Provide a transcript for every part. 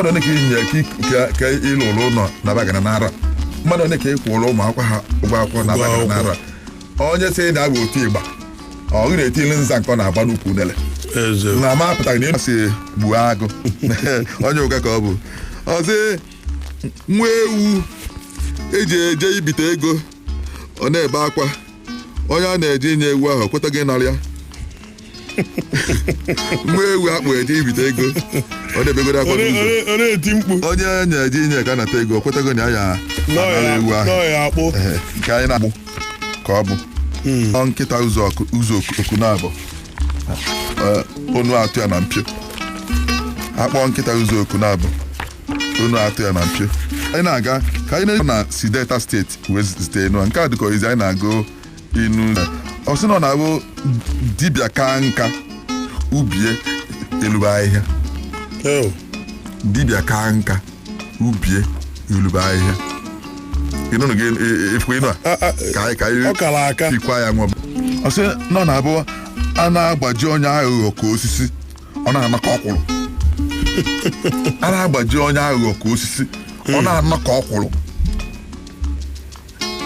mmadụ one ka inye ka ịlụrụ ụlọ na bagana n'ara mmadụ one ka ịkwụrụ ụmụ akwụkwọ ha ụgwọ akwụkwọ na bagana n'ara onye sị na abụ otu ịgba ọ gị na-etili nza nke ọ na-agba n'ukwu unele na ma apụtaghị na ịmasị gbuo agụ onye ụka ka ọ bụ ọzọ nwa ewu eji eje ibite ego ọ na-ebe akwa onye a na-eje inye ewu ahụ kweta gị narị ya nwa ewu akpụ eje ibite ego ọ na-ebegoro akwa n'ụzọ onye na-eje inye ka nata ego kwetago na ya anara ewu ahụ nke anyị na-agbụ ka ọ bụ nkịta ụzọ oku na-abụ onu atụ ya na mpio akpọ nkịta ụzọ oku na-abụ onu atụ ya na mpio anyị na-aga ka anyị na-eje na si Delta steeti wee zite enu nke a dịka oyizi anyị na-agụ inu ọ sị na ọ na-abụ dibịa ka nka ubie elube ahịhịa dibịa ka nka ubie elube ahịhịa ịnụnụ gị efu ịnụ a ka anyị pikwa ya nwa ọ sị na ọ na-abụ a na-agbaji onye aghụghọ ka osisi ọ na-ana ka ọkwụrụ a na-agbaji onye aghụghọ ka osisi ọ na-ana ka ọkwụrụ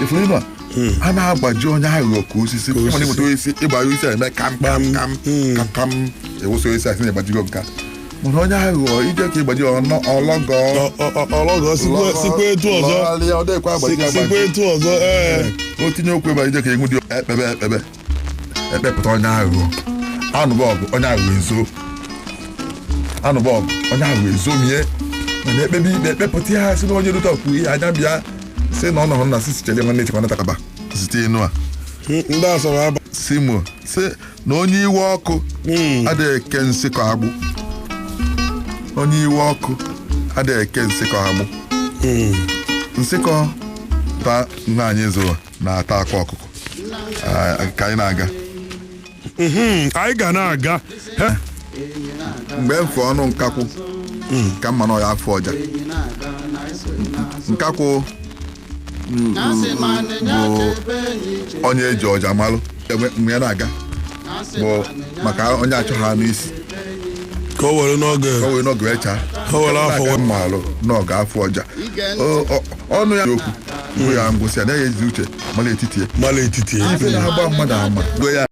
efu ịnụ a na-agbaji onye aghụghọ ka osisi ịmụta osisi ịgba ya isi eme kam ewuso isi asị na-egbajigo nka mana onye aghụghọ ije ka ịgbaji ọlọgọ sikwa etu ọzọ o tinye okwu ebe ije ka enwu dị ekpepụta onye aghụghọ anụbọgụ onye aghụghọ ezomie mana ekpebi ikpe ekpepụta ya si na onye rute ọkụ ihe anya bịa si na ọnọhụ na sisi chede nwanne chekwa natakaba site enu a ndị asọrọ aba simo si na onye iwe ọkụ adịghị eke nsị ka agbụ onye iwe ọkụ adịghị eke nsị ka agbụ nsịkọ ta nna anyị zụrụ na-ata akwa ọkụkọ ka anyị na-aga anyị ga na-aga mgbe mfe ọnụ nkakwụ ka mma na ọya afọ ọja nkakwụ bụ onye eji ọja malụ mgbe ya na-aga bụ maka onye achọ ha n'isi ka o were n'oge echa o were afọ mmalụ n'oge afọ ọja ọnụ ya okwu bụ ya ngwụsị anaghị ezi uche mala etiti mala etiti ife na-agba mmadụ ama go ya